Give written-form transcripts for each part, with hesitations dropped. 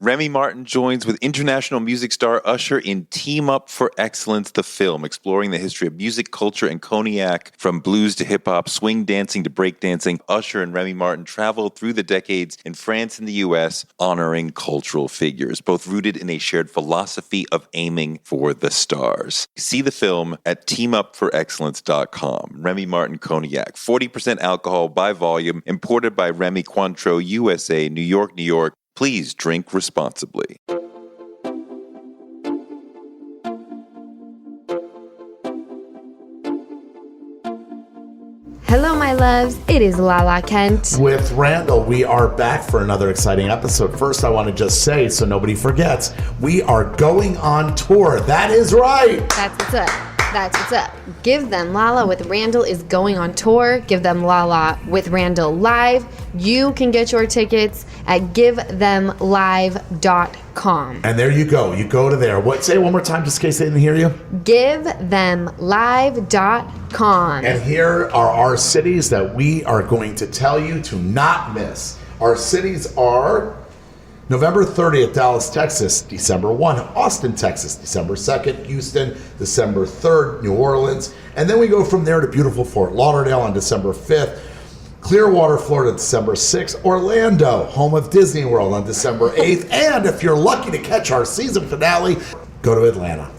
Remy Martin joins with international music star Usher in Team Up for Excellence, the film, exploring the history of music, culture, and cognac, from blues to hip-hop, swing dancing to breakdancing. Usher and Remy Martin travel through the decades in France and the U.S., honoring cultural figures, both rooted in a shared philosophy of aiming for the stars. See the film at teamupforexcellence.com. Remy Martin Cognac, 40% alcohol by volume, imported by Remy Cointreau, USA, New York, New York. Please drink responsibly. Hello, my loves. It is Lala Kent. With Randall, we are back for another exciting episode. First, I want to just say, so nobody forgets, we are going on tour. That is right. That's what's up. That's what's up. Give Them Lala with Randall is going on tour. Give Them Lala with Randall Live. You can get your tickets at givethemlive.com. And there you go. You go to there. Say it one more time just in case they didn't hear you. Givethemlive.com. And here are our cities that we are going to tell you to not miss. Our cities are November 30th, Dallas, Texas. December 1, Austin, Texas. December 2nd, Houston. December 3rd, New Orleans. And then we go from there to beautiful Fort Lauderdale on December 5th. Clearwater, Florida, December 6th. Orlando, home of Disney World, on December 8th. And if you're lucky to catch our season finale, go to Atlanta.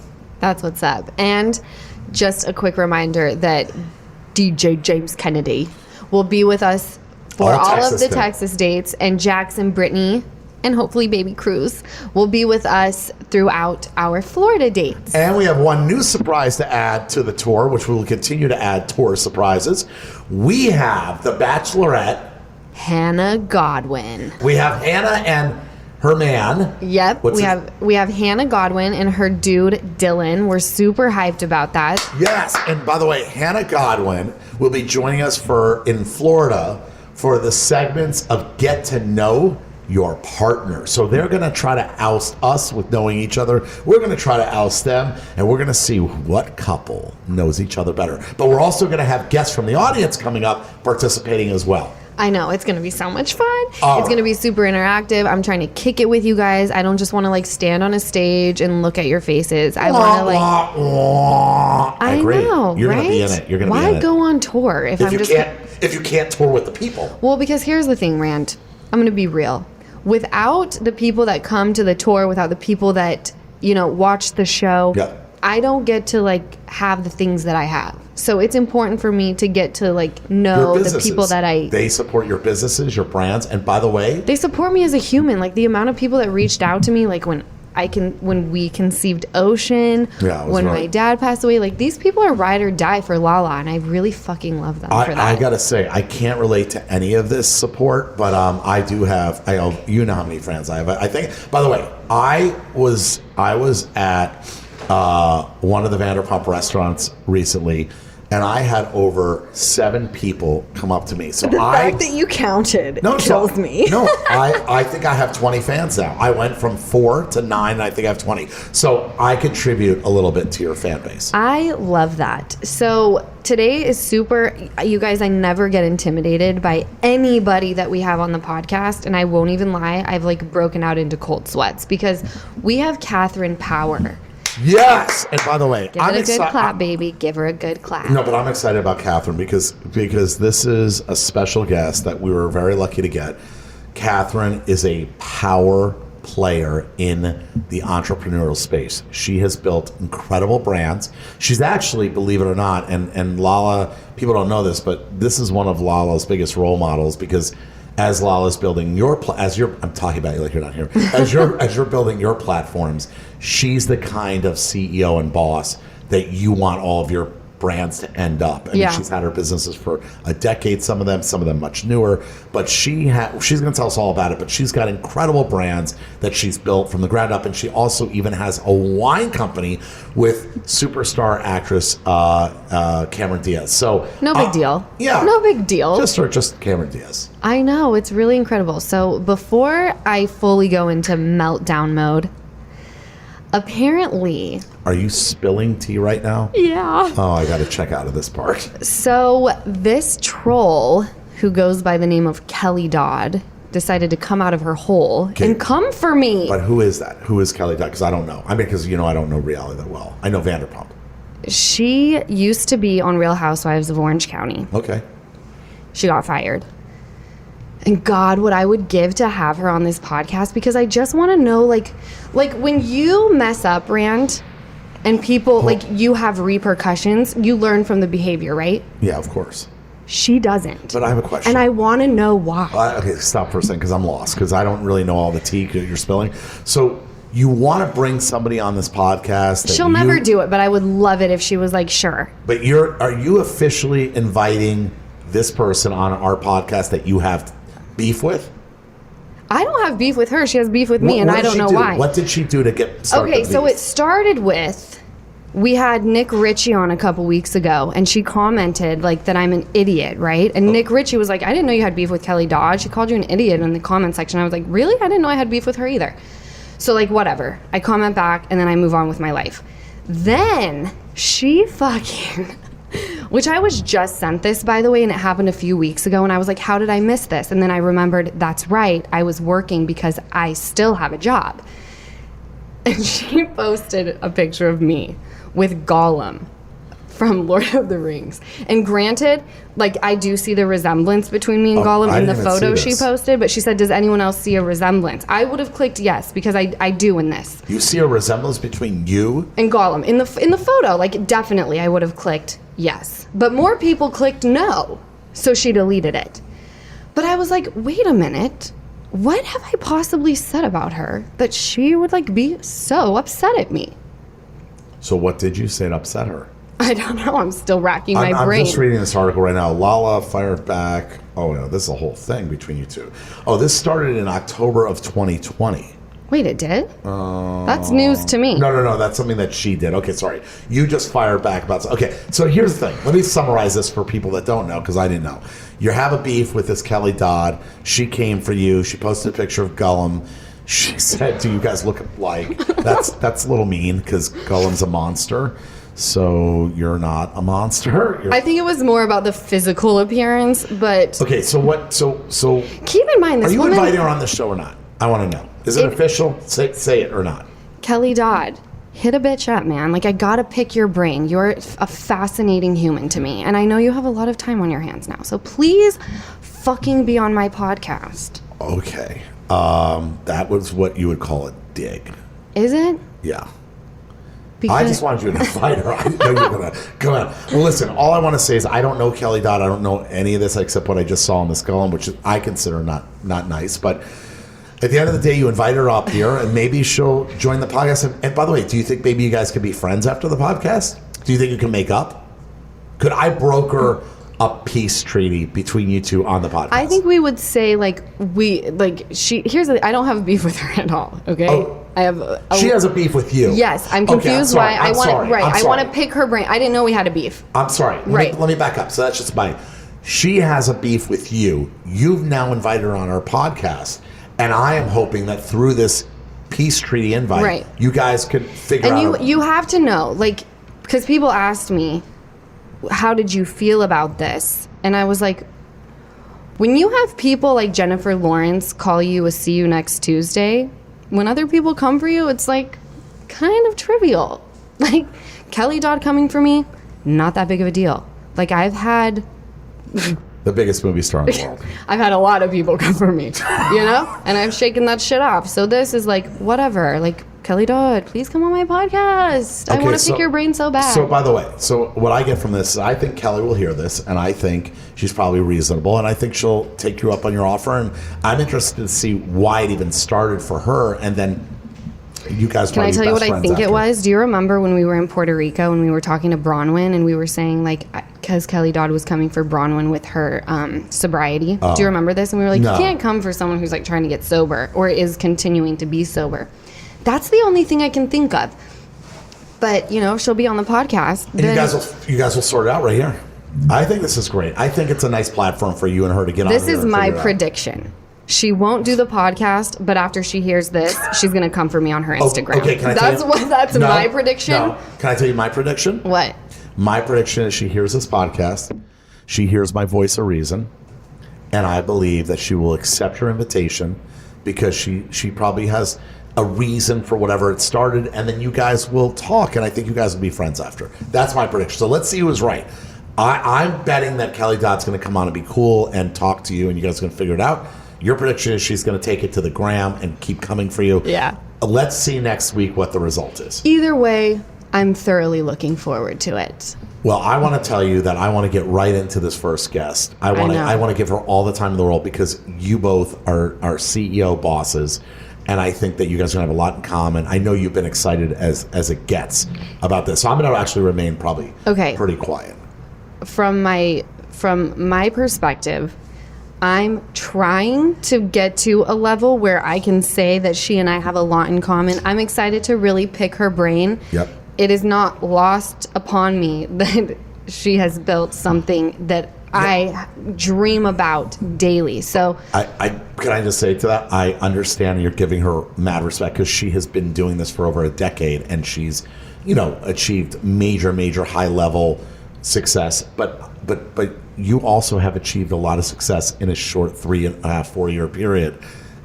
That's what's up. And just a quick reminder that DJ James Kennedy will be with us for all of the Texas dates, and Jackson, Brittany, and hopefully Baby Cruz will be with us throughout our Florida dates. And we have one new surprise to add to the tour, which we will continue to add tour surprises. We have the Bachelorette, Hannah Godwin. We have Hannah and her man. Yep. We have Hannah Godwin and her dude Dylan. We're super hyped about that. Yes. And by the way, Hannah Godwin will be joining us in Florida for the segments of Get to Know Your Partner. So they're going to try to oust us with knowing each other. We're going to try to oust them, and we're going to see what couple knows each other better. But we're also going to have guests from the audience coming up participating as well. I know. It's going to be so much fun. It's going to be super interactive. I'm trying to kick it with you guys. I don't just want to stand on a stage and look at your faces. I want to I agree. Know, You're right? going to be in it. You're going to be in it. Why go on tour if you can't tour with the people? Well, because here's the thing, Rand. I'm going to be real. Without the people that come to the tour, without the people that, watch the show, I don't get to have the things that I have. So it's important for me to get to know the people that They support your businesses, your brands, and by the way, they support me as a human. The amount of people that reached out to me, when we conceived Ocean, when my dad passed away, these people are ride or die for Lala, and I really fucking love them for that. I gotta say, I can't relate to any of this support, but I do have. You know how many friends I have. I think. By the way, I was at one of the Vanderpump restaurants recently, and I had over 7 people come up to me. So the fact that you counted kills me. No, I think I have 20 fans now. I went from 4 to 9, and I think I have 20. So I contribute a little bit to your fan base. I love that. So today is super, you guys, I never get intimidated by anybody that we have on the podcast, and I won't even lie, I've broken out into cold sweats because we have Catherine Power. Yes, and by the way, give it a good clap, baby. Give her a good clap. No, but I'm excited about Catherine because this is a special guest that we were very lucky to get. Catherine is a power player in the entrepreneurial space. She has built incredible brands. She's actually, believe it or not, and Lala, people don't know this, but this is one of Lala's biggest role models because as Lala's building I'm talking about you like you're not here. As you're building your platforms, she's the kind of CEO and boss that you want all of your brands to end up. I mean, she's had her businesses for a decade, some of them much newer, but she's going to tell us all about it, but she's got incredible brands that she's built from the ground up, and she also even has a wine company with superstar actress Cameron Diaz. So no big deal. Yeah. No big deal. Just Cameron Diaz. I know, it's really incredible. So before I fully go into meltdown mode, apparently... Are you spilling tea right now? Yeah. Oh, I got to check out of this part. So this troll, who goes by the name of Kelly Dodd, decided to come out of her hole and come for me. But who is that? Who is Kelly Dodd? Because I don't know. I mean, because, I don't know reality that well. I know Vanderpump. She used to be on Real Housewives of Orange County. Okay. She got fired. And God, what I would give to have her on this podcast, because I just want to know, like when you mess up, Rand, and people, you have repercussions, you learn from the behavior, right? Yeah, of course. She doesn't. But I have a question. And I want to know why. Okay, stop for a second, because I'm lost, because I don't really know all the tea that you're spilling. So you want to bring somebody on this podcast? She'll never do it, but I would love it if she was like, sure. But are you officially inviting this person on our podcast that you have beef with? I don't have beef with her. She has beef with me, and I don't know why. What did she do to get started? Okay, so it started with, we had Nick Ritchie on a couple weeks ago, and she commented that I'm an idiot, right? And Nick Ritchie was like, I didn't know you had beef with Kelly Dodd. She called you an idiot in the comment section. I was like, really? I didn't know I had beef with her either. So whatever. I comment back, and then I move on with my life. Then she fucking... Which I was just sent this, by the way, and it happened a few weeks ago, and I was like, how did I miss this? And then I remembered, that's right, I was working because I still have a job. And she posted a picture of me with Gollum from Lord of the Rings. And granted, I do see the resemblance between me and Gollum in the photo she posted, but she said, does anyone else see a resemblance? I would have clicked yes, because I do in this. You see a resemblance between you and Gollum in the photo? Definitely I would have clicked yes. But more people clicked no, so she deleted it. But I was like, wait a minute. What have I possibly said about her that she would be so upset at me? So what did you say to upset her? I don't know. I'm still racking my brain. I'm just reading this article right now. Lala fired back. Oh, no, this is a whole thing between you two. Oh, this started in October of 2020. Wait, it did? That's news to me. No. That's something that she did. Okay, sorry. You just fired back about... Okay, so here's the thing. Let me summarize this for people that don't know, because I didn't know. You have a beef with this Kelly Dodd. She came for you. She posted a picture of Gollum. She said, do you guys look alike? That's a little mean, because Gollum's a monster. So you're not a monster. I think it was more about the physical appearance, but... Okay, so what... So keep in mind, this are you woman... inviting her on the show or not? I want to know. Is it official? Say it or not. Kelly Dodd, hit a bitch up, man. I gotta pick your brain. You're a fascinating human to me, and I know you have a lot of time on your hands now. So please fucking be on my podcast. Okay. That was what you would call a dig. Is it? Yeah. Because I just wanted you to invite her. I know you're going to come on. Well, listen, all I want to say is I don't know Kelly Dodd. I don't know any of this except what I just saw on the Gollum, which I consider not nice. But at the end of the day, you invite her up here, and maybe she'll join the podcast. And by the way, do you think maybe you guys could be friends after the podcast? Do you think you can make up? Could I broker a peace treaty between you two on the podcast? I think we would say here's the I don't have beef with her at all. Okay. Oh. She has a beef with you. Yes, I'm confused why I want to. Right, I want to pick her brain. I didn't know we had a beef. I'm sorry. Let me back up. So that's just mine. She has a beef with you. You've now invited her on our podcast, and I am hoping that through this peace treaty invite, you guys could figure out. And you have to know, because people asked me, how did you feel about this? And I was like, when you have people like Jennifer Lawrence call you a "see you next Tuesday," when other people come for you, it's kind of trivial. Kelly Dodd coming for me, not that big of a deal. I've had the biggest movie star in the world. I've had a lot of people come for me, and I've shaken that shit off. So this is whatever. Kelly Dodd, please come on my podcast. I want to pick your brain so bad. So, by the way, what I get from this is I think Kelly will hear this, and I think she's probably reasonable, and I think she'll take you up on your offer, and I'm interested to see why it even started for her, and then you guys Can I tell you what I think it was? Do you remember when we were in Puerto Rico and we were talking to Bronwyn, and we were saying, because Kelly Dodd was coming for Bronwyn with her sobriety. Do you remember this? And we were like, no. You can't come for someone who's trying to get sober or is continuing to be sober. That's the only thing I can think of. But, she'll be on the podcast. And you guys will sort it out right here. I think this is great. I think it's a nice platform for you and her to get on. This is my prediction. She won't do the podcast, but after she hears this, she's going to come for me on her Instagram. Okay, can I That's my prediction. No. Can I tell you my prediction? What? My prediction is she hears this podcast, she hears my voice of reason, And I believe that she will accept your invitation because she probably has a reason for whatever it started, and then you guys will talk, and I think you guys will be friends after. That's my prediction. So let's see who's right. I'm betting that Kelly Dodd's going to come on and be cool and talk to you, and you guys are going to figure it out. Your prediction is she's going to take it to the gram and keep coming for you. Yeah. Let's see next week what the result is. Either way, I'm thoroughly looking forward to it. Well, I want to tell you that I want to get right into this first guest. I want to give her all the time in the world because you both are CEO bosses, and I think that you guys are going to have a lot in common. I know you've been excited as it gets about this, so I'm going to actually remain probably pretty quiet. From my perspective, I'm trying to get to a level where I can say that she and I have a lot in common. I'm excited to really pick her brain. Yep. It is not lost upon me that she has built something that I dream about daily. So can I just say to that, I understand you're giving her mad respect because she has been doing this for over a decade and she's, achieved major high level success. But you also have achieved a lot of success in a short 3.5-4 year period,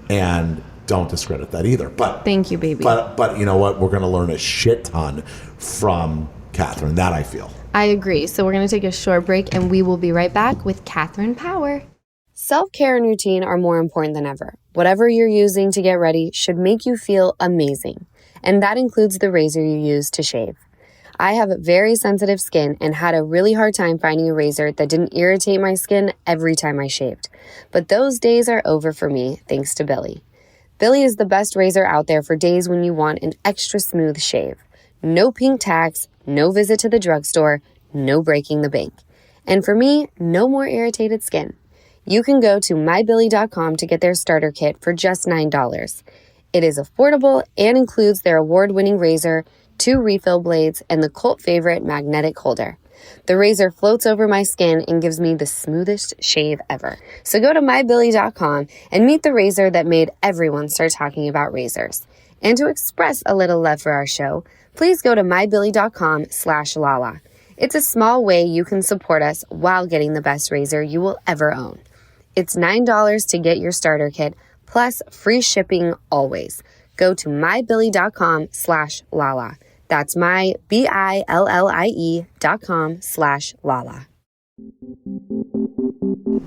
and don't discredit that either. But thank you, baby. But you know what? We're going to learn a shit ton from Catherine. That I feel. I agree. So we're going to take a short break, and we will be right back with Catherine Power. Self-care and routine are more important than ever. Whatever you're using to get ready should make you feel amazing, and that includes the razor you use to shave. I have very sensitive skin and had a really hard time finding a razor that didn't irritate my skin every time I shaved. But those days are over for me, thanks to Billy. Billy is the best razor out there for days when you want an extra smooth shave. No pink tacks, no visit to the drugstore, no breaking the bank. And for me, no more irritated skin. You can go to mybilly.com to get their starter kit for just $9. It is affordable and includes their award-winning razor, 2 refill blades, and the cult favorite magnetic holder. The razor floats over my skin and gives me the smoothest shave ever. So go to mybilly.com and meet the razor that made everyone start talking about razors. And to express a little love for our show, please go to mybilly.com/Lala. It's a small way you can support us while getting the best razor you will ever own. It's $9 to get your starter kit, plus free shipping always. Go to mybilly.com/Lala. That's mybillie.com/Lala.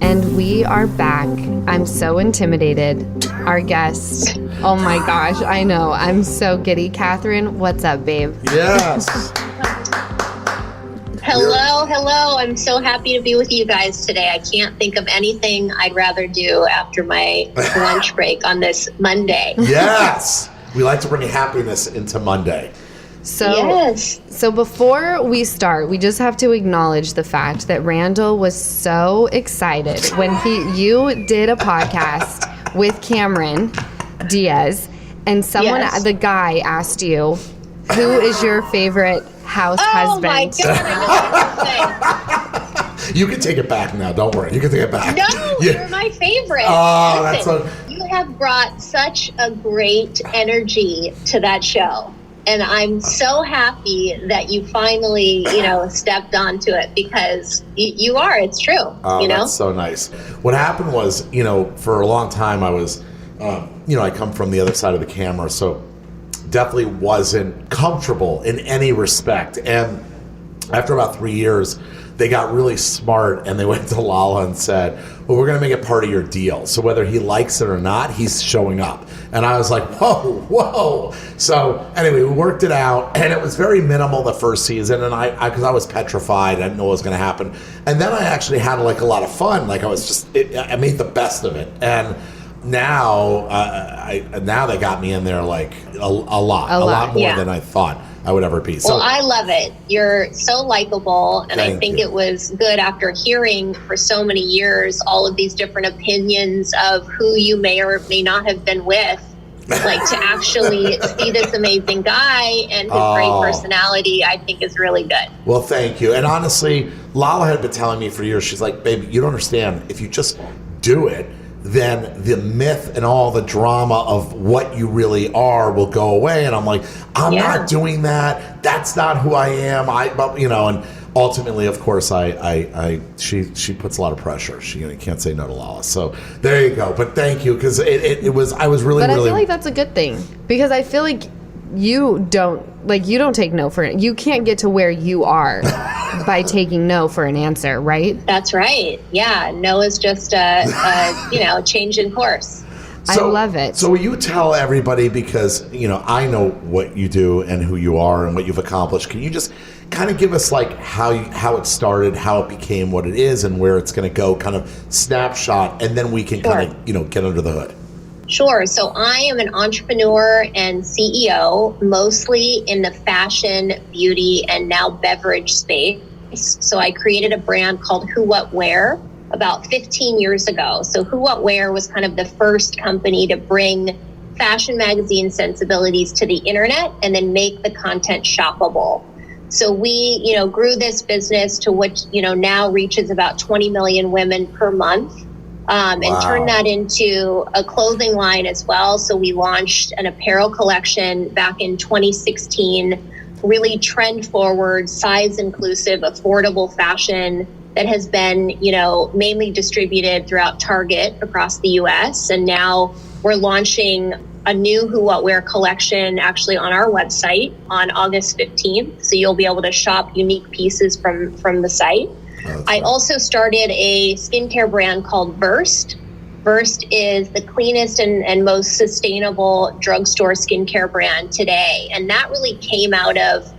And we are back. I'm so intimidated. Our guest. Oh my gosh, I know. I'm so giddy. Catherine, what's up, babe? Yes. Hello. I'm so happy to be with you guys today. I can't think of anything I'd rather do after my lunch break on this Monday. Yes. We like to bring happiness into Monday. So before we start, we just have to acknowledge the fact that Randall was so excited when you did a podcast with Cameron Diaz, and the guy asked you, who is your favorite house husband? Oh my God, I know what to say. You can take it back now. Don't worry. You can take it back. No, you're my favorite. Oh, Listen, you have brought such a great energy to that show. And I'm so happy that you finally, stepped onto it because you are. It's true. Oh, that's so nice. What happened was, for a long time I was, I come from the other side of the camera, so definitely wasn't comfortable in any respect. And after about 3 years, they got really smart and they went to Lala and said, well, we're going to make it part of your deal. So whether he likes it or not, he's showing up. And I was like, whoa. So anyway, we worked it out, and it was very minimal the first season. And because I was petrified, I didn't know what was going to happen. And then I actually had a lot of fun. Like I made the best of it. And now they got me in there like a lot more than I thought I would ever be. So, well, I love it. You're so likable, and I think it was good after hearing for so many years all of these different opinions of who you may or may not have been with, like to actually see this amazing guy and his great personality, I think is really good. Well, thank you. And honestly, Lala had been telling me for years, she's like, baby, you don't understand. If you just do it, then the myth and all the drama of what you really are will go away. And I'm like, I'm not doing that. That's not who I am. And ultimately, of course, she puts a lot of pressure. She can't say no to Lala. So there you go. But thank you, because I was really. But I feel like that's a good thing, because I feel like you don't take no for it. You can't get to where you are by taking no for an answer, right? That's right. Yeah, no is just a change in course. So, I love it. So will you tell everybody, because I know what you do and who you are and what you've accomplished. Can you just kind of give us like how it started, how it became what it is, and where it's going to go, kind of snapshot, and then we can kind of get under the hood. Sure. So I am an entrepreneur and CEO, mostly in the fashion, beauty, and now beverage space. So I created a brand called Who What Wear about 15 years ago. So Who What Wear was kind of the first company to bring fashion magazine sensibilities to the internet and then make the content shoppable. So we, grew this business to which, now reaches about 20 million women per month. And turned that into a clothing line as well. So we launched an apparel collection back in 2016, really trend forward, size inclusive, affordable fashion that has been, mainly distributed throughout Target across the US. And now we're launching a new Who What Wear collection actually on our website on August 15th. So you'll be able to shop unique pieces from the site. I also started a skincare brand called Versed. Versed is the cleanest and most sustainable drugstore skincare brand today. And that really came out of,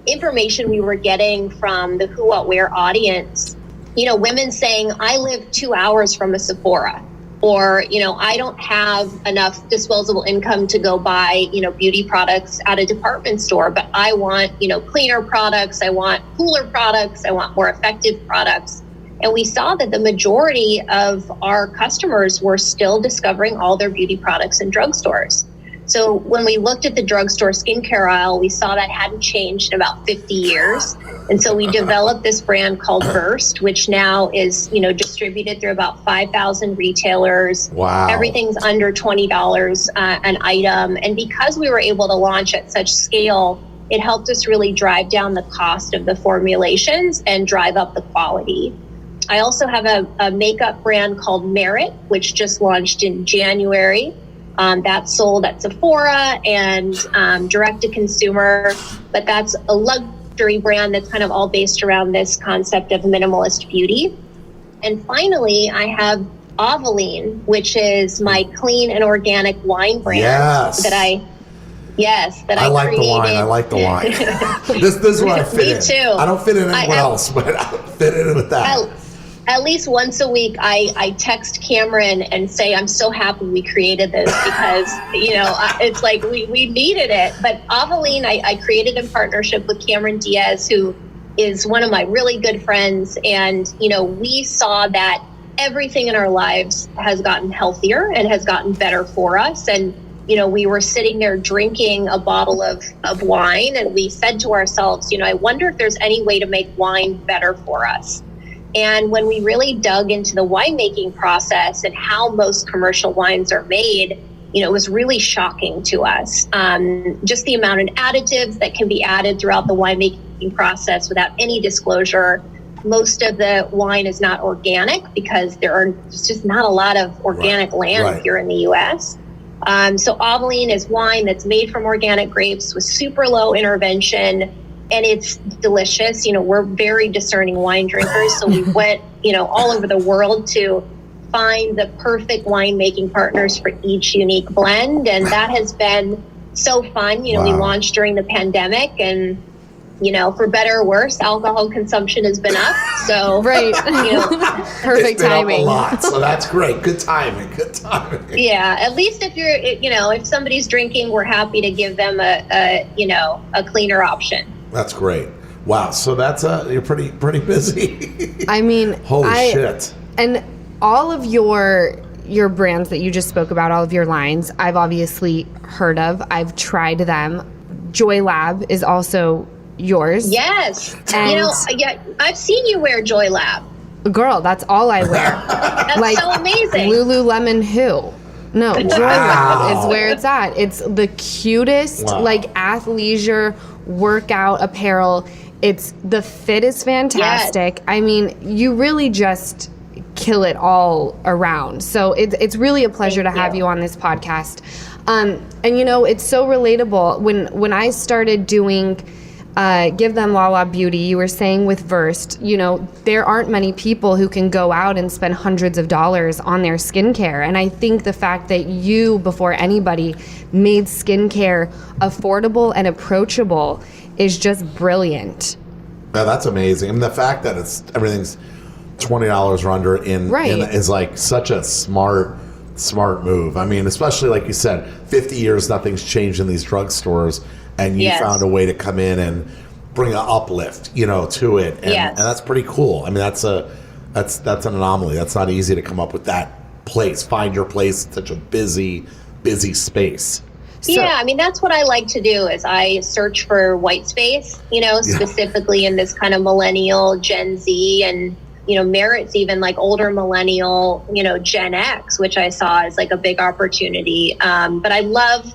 information we were getting from the Who What Wear audience. Women saying, I live 2 hours from a Sephora. Or, I don't have enough disposable income to go buy, beauty products at a department store, but I want, cleaner products. I want cooler products. I want more effective products. And we saw that the majority of our customers were still discovering all their beauty products in drugstores. So when we looked at the drugstore skincare aisle, we saw that hadn't changed in about 50 years. And so we developed this brand called Versed, which now is, distributed through about 5,000 retailers. Wow. Everything's under $20 an item. And because we were able to launch at such scale, it helped us really drive down the cost of the formulations and drive up the quality. I also have a makeup brand called Merit, which just launched in January. That's sold at Sephora and direct to consumer, but that's a luxury brand that's kind of all based around this concept of minimalist beauty. And finally, I have Aveline, which is my clean and organic wine brand that I like created. the wine. I like the wine. This is where I fit in. Me too. I don't fit in anywhere else, but I fit in with that. At least once a week, I text Cameron and say, I'm so happy we created this because, it's like we needed it. But Aveline, I created in partnership with Cameron Diaz, who is one of my really good friends. And, we saw that everything in our lives has gotten healthier and has gotten better for us. And, we were sitting there drinking a bottle of wine, and we said to ourselves, I wonder if there's any way to make wine better for us. And when we really dug into the winemaking process and how most commercial wines are made, it was really shocking to us. Just the amount of additives that can be added throughout the winemaking process without any disclosure. Most of the wine is not organic because there's just not a lot of organic land here in the U.S. So Aveline is wine that's made from organic grapes with super low intervention. And it's delicious. We're very discerning wine drinkers. So we went, all over the world to find the perfect winemaking partners for each unique blend. And that has been so fun. We launched during the pandemic, and, for better or worse, alcohol consumption has been up. So, perfect timing. Up a lot, so that's great. Good timing. Yeah. At least if you're, if somebody's drinking, we're happy to give them a cleaner option. That's great. Wow. So that's you're pretty busy. I mean, holy shit. And all of your brands that you just spoke about, all of your lines, I've obviously heard of. I've tried them. Joy Lab is also yours. Yes. And I've seen you wear Joy Lab. Girl, that's all I wear. That's so amazing. Lululemon who? No, Joy Lab is where it's at. It's the cutest, athleisure workout apparel The fit is fantastic. Yes. I mean, you really just kill it all around. So it's really a pleasure to have you on this podcast. And it's so relatable. When I started doing Give Them Lala Beauty, you were saying with Versed, there aren't many people who can go out and spend hundreds of dollars on their skincare. And I think the fact that you, before anybody, made skincare affordable and approachable is just brilliant. Yeah, that's amazing. I mean, the fact that everything's $20 or under is like such a smart move. I mean, especially like you said, 50 years, nothing's changed in these drugstores, and you found a way to come in and bring an uplift, to it, and that's pretty cool. I mean, that's an anomaly. That's not easy to come up with that place. Find your place in such a busy space. I mean, that's what I like to do is I search for white space, specifically in this kind of millennial, Gen Z, and, merits even like older millennial, Gen X, which I saw as like a big opportunity. But I love,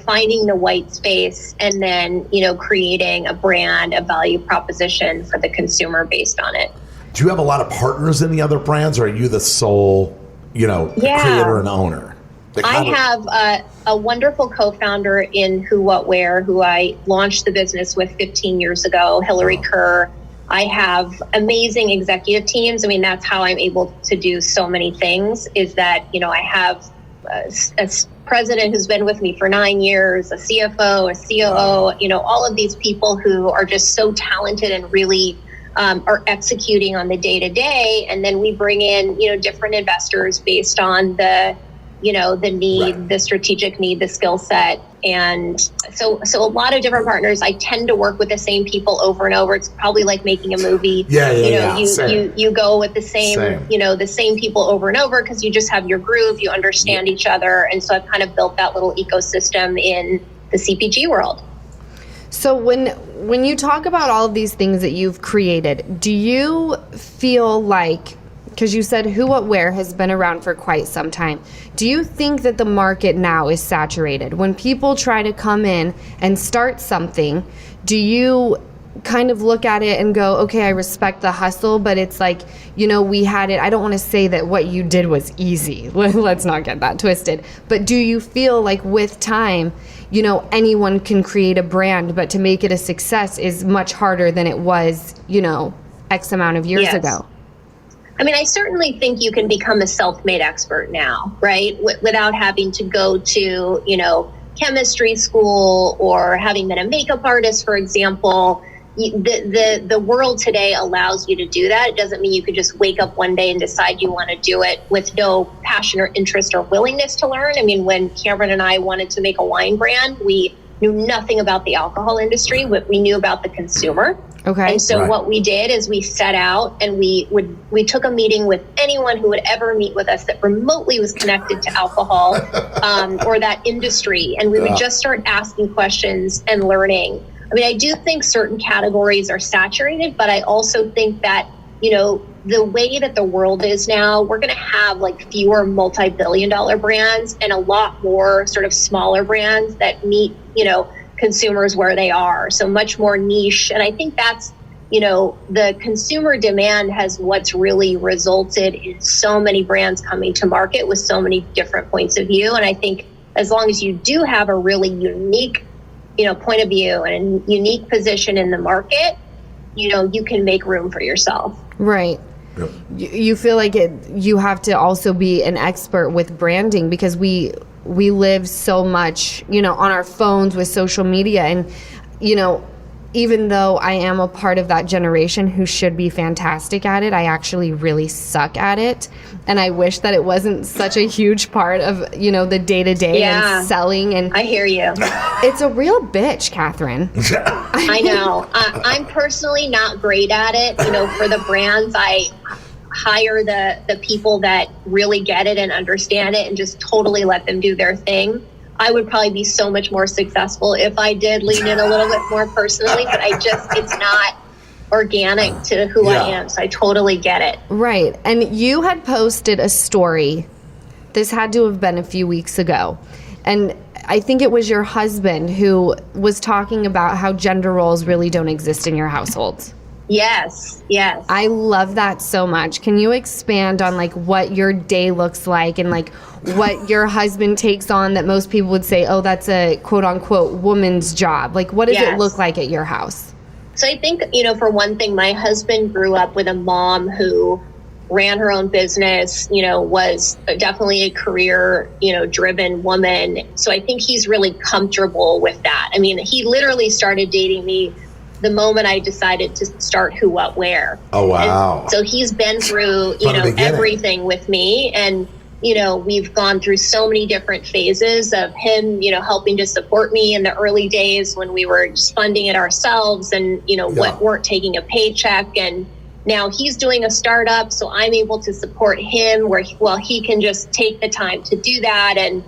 finding the white space and then, creating a brand, a value proposition for the consumer based on it. Do you have a lot of partners in the other brands, or are you the sole, creator and owner? I have a wonderful co-founder in Who What Wear, who I launched the business with 15 years ago, Hillary Kerr. I have amazing executive teams. I mean, that's how I'm able to do so many things, is that, I have a president who's been with me for 9 years, a CFO, a COO, all of these people who are just so talented and really are executing on the day-to-day. And then we bring in, different investors based on the need, the strategic need, the skill set. And so a lot of different partners. I tend to work with the same people over and over. It's probably like making a movie. You go with the same. The same people over and over, because you just have your groove, you understand each other. And so I've kind of built that little ecosystem in the CPG world. So when you talk about all of these things that you've created, do you feel like, because you said Who What Wear has been around for quite some time, do you think that the market now is saturated? When people try to come in and start something, do you kind of look at it and go, okay, I respect the hustle, but it's like, we had it. I don't want to say that what you did was easy. Let's not get that twisted. But do you feel like with time, anyone can create a brand, but to make it a success is much harder than it was, X amount of years ago? I mean, I certainly think you can become a self-made expert now, right? Without having to go to, chemistry school or having been a makeup artist, for example. The world today allows you to do that. It doesn't mean you could just wake up one day and decide you want to do it with no passion or interest or willingness to learn. I mean, when Cameron and I wanted to make a wine brand, we knew nothing about the alcohol industry, but we knew about the consumer. Okay. And so what we did is we set out and we took a meeting with anyone who would ever meet with us that remotely was connected to alcohol or that industry. And we would just start asking questions and learning. I mean, I do think certain categories are saturated, but I also think that, the way that the world is now, we're going to have like fewer multi-billion-dollar brands and a lot more sort of smaller brands that meet, consumers where they are. So much more niche. And I think that's, the consumer demand has what's really resulted in so many brands coming to market with so many different points of view. And I think as long as you do have a really unique, point of view and a unique position in the market, you can make room for yourself. Right. Yep. You feel like you have to also be an expert with branding, because we live so much, on our phones with social media. And, even though I am a part of that generation who should be fantastic at it, I actually really suck at it. And I wish that it wasn't such a huge part of, the day-to-day and selling. And I hear you. It's a real bitch, Catherine. I know. I'm personally not great at it. For the brands, I hire the people that really get it and understand it and just totally let them do their thing. I would probably be so much more successful if I did lean in a little bit more personally, but it's not organic to who I am. So I totally get it. Right. And you had posted a story. This had to have been a few weeks ago. And I think it was your husband who was talking about how gender roles really don't exist in your household. Yes. I love that so much. Can you expand on like what your day looks like and like what your husband takes on that most people would say, oh, that's a quote unquote woman's job? Like, what does it look like at your house? So I think, for one thing, my husband grew up with a mom who ran her own business, was definitely a career, driven woman. So I think he's really comfortable with that. I mean, he literally started dating me the moment I decided to start Who, What, Where. Oh, wow. And so he's been through, everything with me. And, we've gone through so many different phases of him, helping to support me in the early days when we were just funding it ourselves and, weren't taking a paycheck. And now he's doing a startup, so I'm able to support him while he can just take the time to do that. And,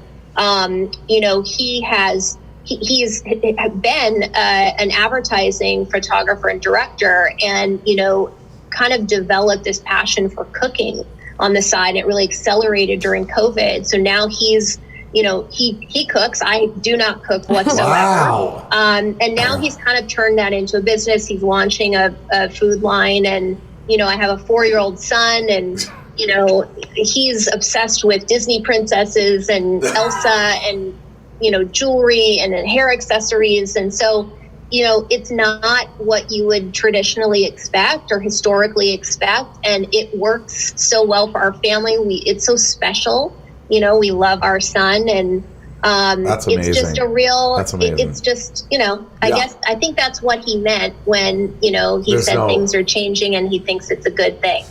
he's been an advertising photographer and director and, kind of developed this passion for cooking on the side. It really accelerated during COVID. So now he's, he cooks. I do not cook whatsoever. Wow. And now he's kind of turned that into a business. He's launching a food line and, I have a 4-year-old son and, he's obsessed with Disney princesses and Elsa and, jewelry and hair accessories. And so, it's not what you would traditionally expect or historically expect. And it works so well for our family. It's so special. We love our son and that's amazing. It's just a real, that's amazing. It's just, I think that's what he meant when, he said things are changing and he thinks it's a good thing.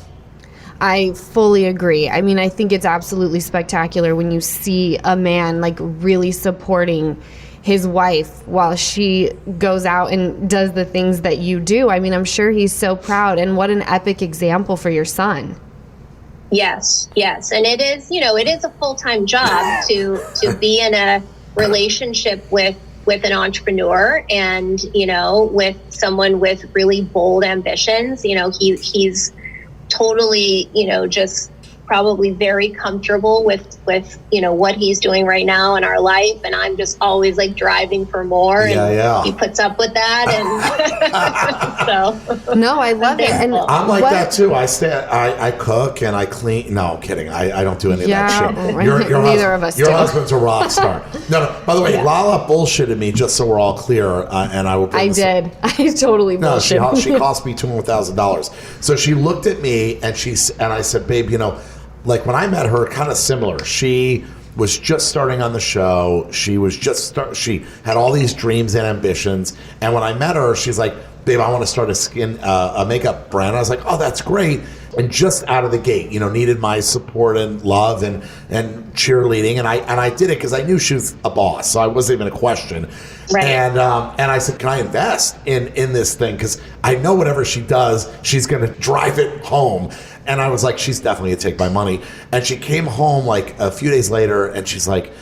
I fully agree. I mean, I think it's absolutely spectacular when you see a man like really supporting his wife while she goes out and does the things that you do. I mean, I'm sure he's so proud, and what an epic example for your son. Yes. And it is, it is a full-time job to be in a relationship with an entrepreneur and, with someone with really bold ambitions. He's totally, just probably very comfortable with what he's doing right now in our life, and I'm just always like driving for more. And he puts up with that, and so no, I love it. And I'm like that too. I cook and I clean. No, I'm kidding. I don't do any of that shit. Neither of us. Your husband's a rock star. No. By the way, Lala bullshitted me, just so we're all clear, and I will. I totally bullshit. No, she cost me $200,000. So she looked at me and I said, babe, like when I met her, kind of similar. She was just starting on the show. She was she had all these dreams and ambitions. And when I met her, she's like, babe, I want to start a makeup brand. I was like, oh, that's great. And just out of the gate, needed my support and love and cheerleading. And I did it because I knew she was a boss. So I wasn't even a question. Right. And I said, can I invest in this thing? Because I know whatever she does, she's going to drive it home. And I was like, she's definitely going to take my money. And she came home like a few days later and she's like,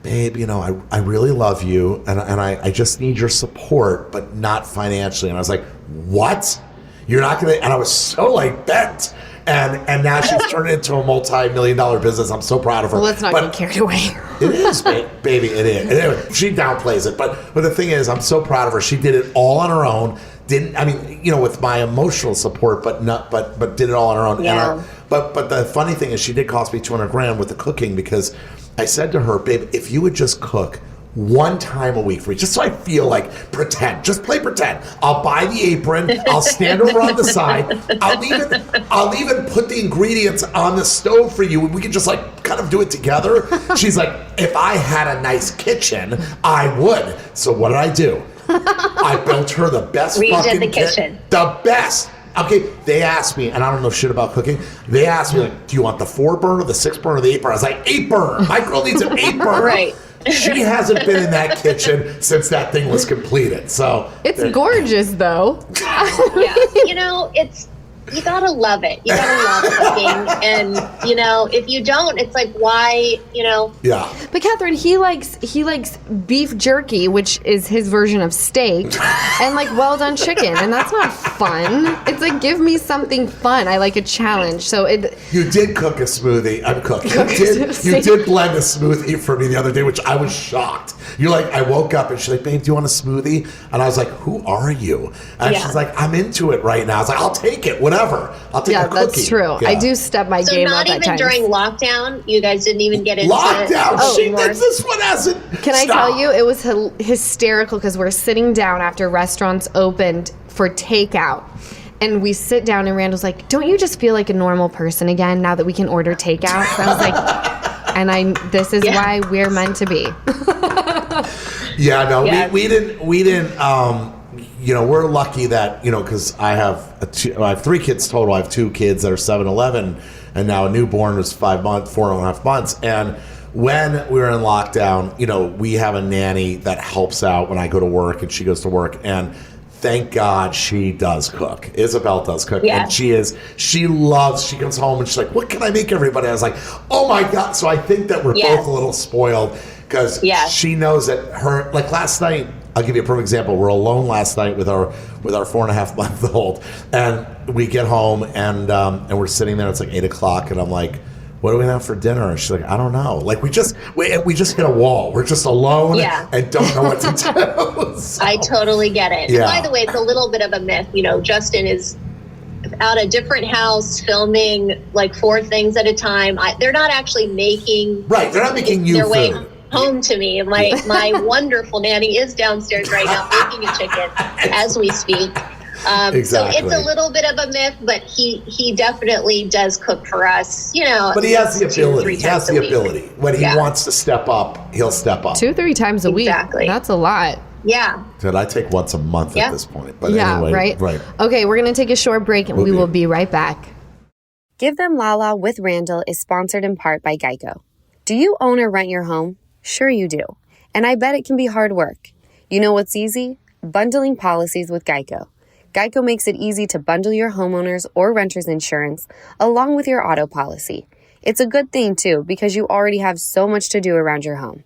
babe, I really love you. And I just need your support, but not financially. And I was like, what? You're not going to? And I was so like bent. And now she's turned it into a multi-million-dollar business. I'm so proud of her. Well, let's not get carried away. It is, baby. It is. Anyway, she downplays it. But the thing is, I'm so proud of her. She did it all on her own. With my emotional support, but did it all on her own. Yeah. But the funny thing is, she did cost me $200,000 with the cooking because I said to her, babe, if you would just cook one time a week for me, just so I feel like just play pretend. I'll buy the apron. I'll stand over on the side. I'll even put the ingredients on the stove for you. We can just like kind of do it together. She's like, if I had a nice kitchen, I would. So what did I do? I built her the best fucking kitchen. The best. Okay, they asked me, and I don't know shit about cooking. They asked me, like, do you want the 4-burner, the 6-burner, the 8-burner? I was like, 8-burner. My girl needs an 8-burner. Right. She hasn't been in that kitchen since that thing was completed. So it's gorgeous, though. Yeah, You gotta love it. You gotta love cooking. And, you know, if you don't, it's like, why, you know? Yeah. But Catherine, he likes beef jerky, which is his version of steak, and like well done chicken, and that's not fun. It's like, give me something fun. I like a challenge. So you did cook a smoothie. I'm cooking. You did blend a smoothie for me the other day, which I was shocked. You're like, I woke up and she's like, babe, do you want a smoothie? And I was like, who are you? And she's like, I'm into it right now. I was like, I'll take it, whatever. I'll take a cookie. Yeah, that's true. Yeah. I do step my game up at times. So not even during lockdown, you guys didn't even get into lockdown. This one hasn't. Can I tell you, it was hysterical because we're sitting down after restaurants opened for takeout. And we sit down and Randall's like, don't you just feel like a normal person again now that we can order takeout? I was like, this is why we're meant to be. We didn't, you know, we're lucky that, you know, because I have 3 kids total. I have 2 kids that are 7, 11, and now a newborn who's 4.5 months. And when we were in lockdown, you know, we have a nanny that helps out when I go to work and she goes to work. And thank God she does cook. Isabel does cook. Yeah. And she comes home and she's like, what can I make everybody? I was like, oh my God. So I think that we're both a little spoiled because she knows that like last night, I'll give you a perfect example. We're alone last night with our 4.5-month-old, and we get home and we're sitting there. It's like 8:00, and I'm like, what do we have for dinner? And she's like, I don't know. Like we just hit a wall. We're just alone and don't know what to do. So, I totally get it. Yeah. And by the way, it's a little bit of a myth. You know, Justin is out a different house filming like 4 things at a time. They're not actually making. Right. They're not making you food. Home to me. My wonderful nanny is downstairs right now making a chicken as we speak. Exactly. So it's a little bit of a myth, but he definitely does cook for us, you know. But he has the ability. He has the ability. When he wants to step up, he'll step up. 2-3 times a week. Exactly. That's a lot. Yeah. Did I take once a month at this point? But anyway, right. Okay, we're going to take a short break and we will be right back. Give Them Lala with Randall is sponsored in part by Geico. Do you own or rent your home? Sure you do. And I bet it can be hard work. You know what's easy? Bundling policies with Geico. Geico makes it easy to bundle your homeowners or renters insurance along with your auto policy. It's a good thing, too, because you already have so much to do around your home.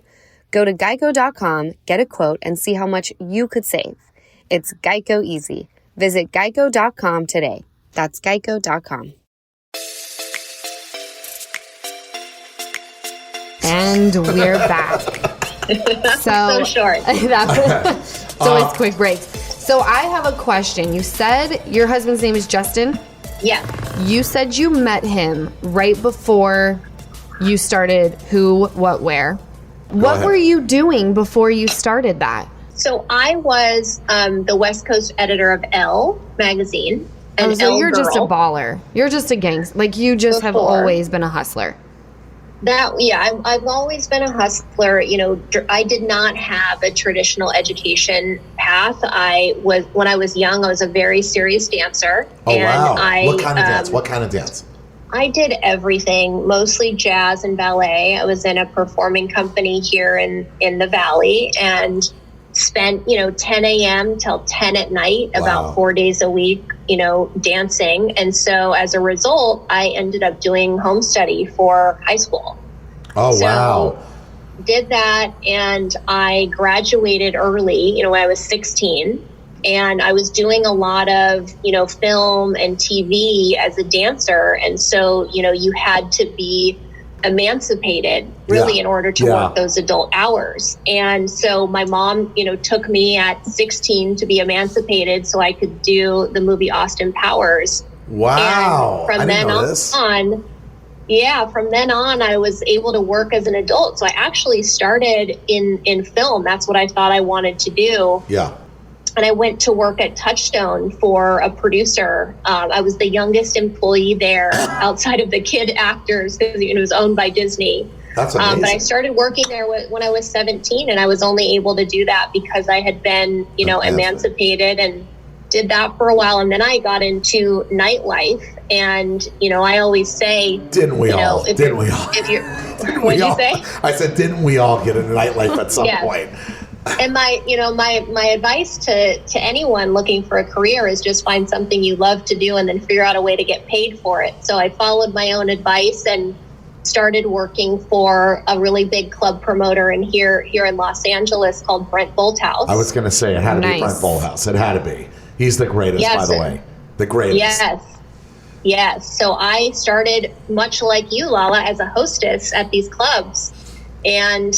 Go to geico.com, get a quote, and see how much you could save. It's Geico Easy. Visit geico.com today. That's geico.com. And we're back. So short. It's always quick breaks. So I have a question. You said your husband's name is Justin? Yeah. You said you met him right before you started Who, What, Where. What were you doing before you started that? So I was the West Coast editor of Elle magazine. And so you're just a baller. You're just a gangster. Like you just have always been a hustler. I've always been a hustler. You know, I did not have a traditional education path. When I was young, I was a very serious dancer. Oh, and wow. What kind of dance? What kind of dance? I did everything, mostly jazz and ballet. I was in a performing company here in the Valley and spent, 10 a.m. till 10 at night, about 4 days a week, dancing. And so as a result, I ended up doing home study for high school. Oh, wow. Did that. And I graduated early, when I was 16. And I was doing a lot of, film and TV as a dancer. And so, you had to be emancipated really in order to work those adult hours. And so my mom, took me at 16 to be emancipated so I could do the movie Austin Powers. Wow. And from then on, I was able to work as an adult. So I actually started in film. That's what I thought I wanted to do. Yeah. And I went to work at Touchstone for a producer. I was the youngest employee there outside of the kid actors because it was owned by Disney. That's amazing. But I started working there when I was 17, and I was only able to do that because I had been, emancipated and did that for a while. And then I got into nightlife. And, I always say... Didn't we all? If you're, what did you say? I said, didn't we all get into nightlife at some point? And my advice to anyone looking for a career is just find something you love to do and then figure out a way to get paid for it. So I followed my own advice and started working for a really big club promoter here in Los Angeles called Brent Bolthouse. I was going to say it had to be Brent Bolthouse. It had to be. He's the greatest, by the way. The greatest. Yes. So I started much like you, Lala, as a hostess at these clubs. And,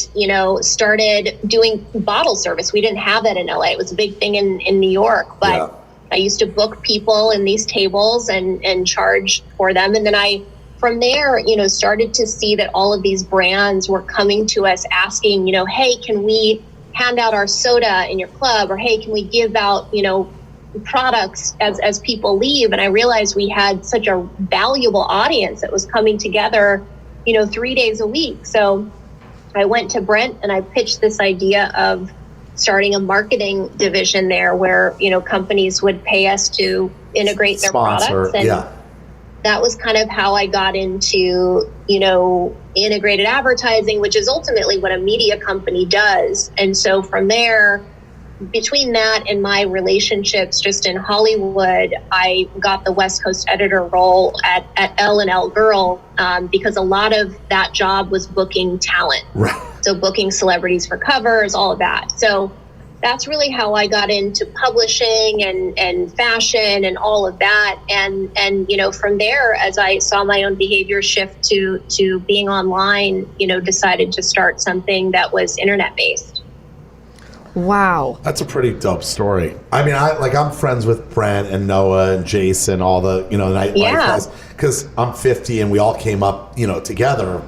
started doing bottle service. We didn't have that in LA. It was a big thing in New York. But I used to book people in these tables and charge for them. And then from there, started to see that all of these brands were coming to us asking, hey, can we hand out our soda in your club? Or, hey, can we give out, products as people leave? And I realized we had such a valuable audience that was coming together, 3 days a week. So I went to Brent and I pitched this idea of starting a marketing division there where, companies would pay us to integrate their products. And that was kind of how I got into, integrated advertising, which is ultimately what a media company does. And so from there, between that and my relationships just in Hollywood, I got the West Coast editor role at Elle and Elle Girl because a lot of that job was booking talent. Right. So booking celebrities for covers, all of that. So that's really how I got into publishing and fashion and all of that. And from there, as I saw my own behavior shift to being online, decided to start something that was internet based. Wow. That's a pretty dope story. I mean, I'm friends with Brent and Noah and Jason, all the, nightlife guys, because I'm 50 and we all came up, together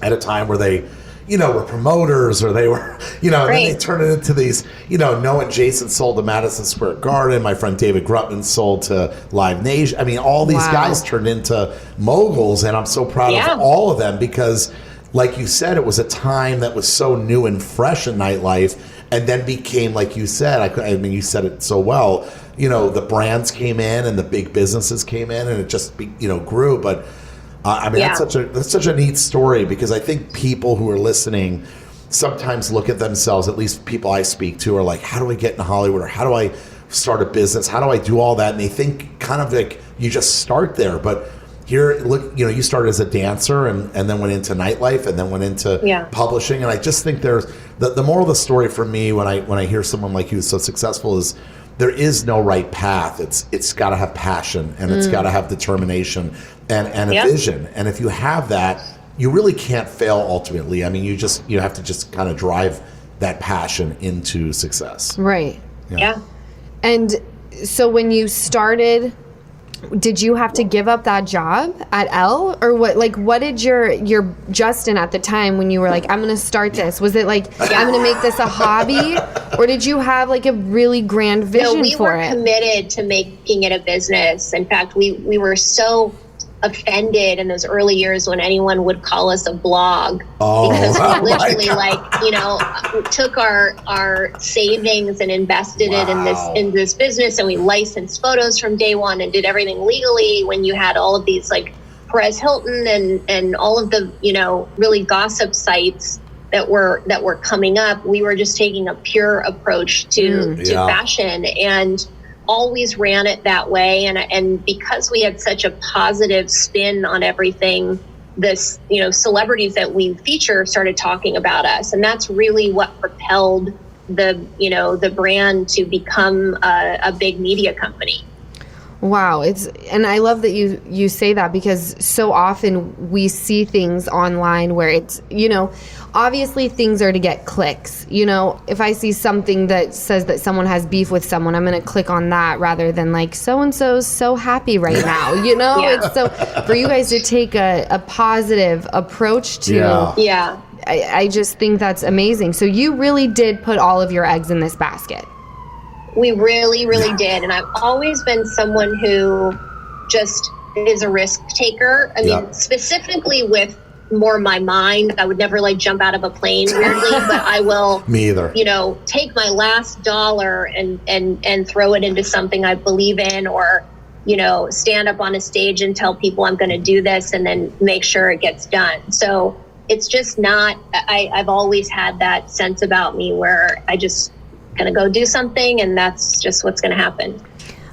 at a time where they, were promoters or they were, and then they turned it into these, Noah and Jason sold to Madison Square Garden. My friend David Grutman sold to Live Nation. I mean, all these guys turned into moguls, and I'm so proud of all of them because, like you said, it was a time that was so new and fresh in nightlife. And then became, like you said, you said it so well, the brands came in and the big businesses came in and it just, grew. But that's such a neat story because I think people who are listening sometimes look at themselves, at least people I speak to, are like, how do I get in Hollywood, or how do I start a business? How do I do all that? And they think kind of like you just start there. But here, look, you started as a dancer and then went into nightlife and then went into publishing. And I just think there's the moral of the story for me when I hear someone like you so successful is there is no right path. It's got to have passion and it's got to have determination and a vision. And if you have that, you really can't fail ultimately. I mean, you have to just kind of drive that passion into success. Right. Yeah. And so when you started, did you have to give up that job at Elle, or what? Like, what did your Justin at the time when you were like, I'm going to start this? Was it like, I'm going to make this a hobby, or did you have like a really grand vision for it? No, we were committed to making it a business. In fact, we were so offended in those early years when anyone would call us a blog because we literally took our savings and invested it in this business, and we licensed photos from day one and did everything legally. When you had all of these like Perez Hilton and all of the really gossip sites that were coming up, we were just taking a pure approach to fashion and always ran it that way. And because we had such a positive spin on everything, this, celebrities that we feature started talking about us. And that's really what propelled the brand to become a big media company. Wow. And I love that you say that, because so often we see things online where it's, obviously things are to get clicks. If I see something that says that someone has beef with someone, I'm going to click on that rather than like, so-and-so's so happy right now, It's so, for you guys to take a positive approach to, I just think that's amazing. So you really did put all of your eggs in this basket. We really, really did. And I've always been someone who just is a risk taker. I mean, specifically with more my mind. I would never like jump out of a plane weirdly, but I will, me either, take my last dollar and throw it into something I believe in, or, stand up on a stage and tell people I'm going to do this and then make sure it gets done. So it's just not, I've always had that sense about me where I just going to go do something and that's just what's going to happen.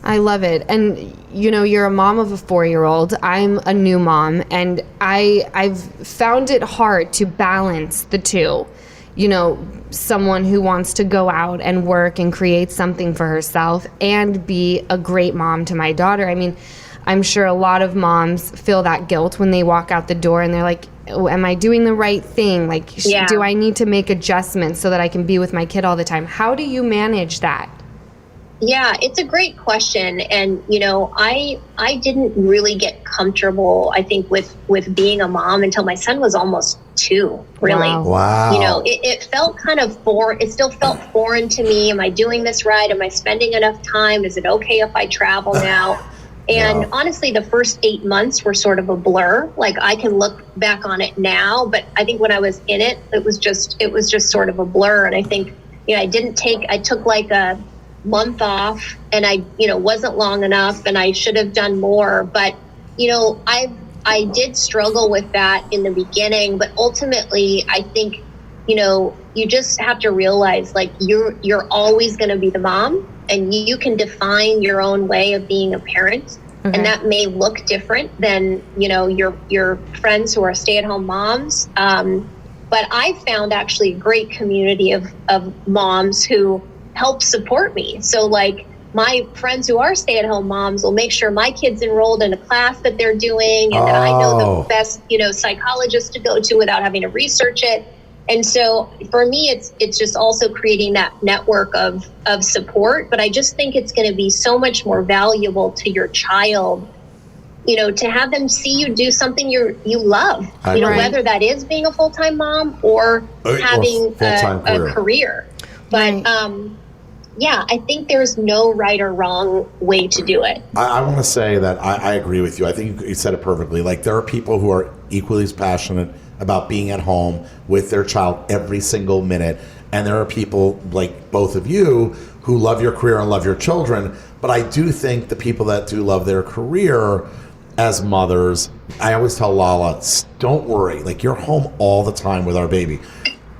I love it. And, you know, you're a mom of a 4-year-old. I'm a new mom, and I've found it hard to balance the two. You know, someone who wants to go out and work and create something for herself and be a great mom to my daughter. I mean, I'm sure a lot of moms feel that guilt when they walk out the door and they're like, oh, am I doing the right thing? Like, do I need to make adjustments so that I can be with my kid all the time? How do you manage that? Yeah, it's a great question. And, you know, I didn't really get comfortable, I think, with being a mom until my son was almost 2, really. Wow. You know, it felt kind of foreign. It still felt foreign to me. Am I doing this right? Am I spending enough time? Is it okay if I travel now? And honestly, the first 8 months were sort of a blur. Like, I can look back on it now, but I think when I was in it, it was just sort of a blur. And I think, you know, I took like a month off, and I, you know, wasn't long enough, and I should have done more. But, you know, I did struggle with that in the beginning, but ultimately I think, you know, you just have to realize, like, you're always going to be the mom, and you can define your own way of being a parent. Okay. And that may look different than, you know, your friends who are stay-at-home moms. But I found actually a great community of moms who help support me. So, like, my friends who are stay-at-home moms will make sure my kid's enrolled in a class that they're doing, and that I know the best, you know, psychologist to go to without having to research it. And so for me, it's just also creating that network of support. But I just think it's going to be so much more valuable to your child, you know, to have them see you do something you love, you know, whether that is being a full-time mom or having a career. But yeah, I think there's no right or wrong way to do it. I want to say that I agree with you. I think you said it perfectly. Like, there are people who are equally as passionate about being at home with their child every single minute. And there are people like both of you who love your career and love your children. But I do think the people that do love their career as mothers, I always tell Lala, don't worry. Like, you're home all the time with our baby.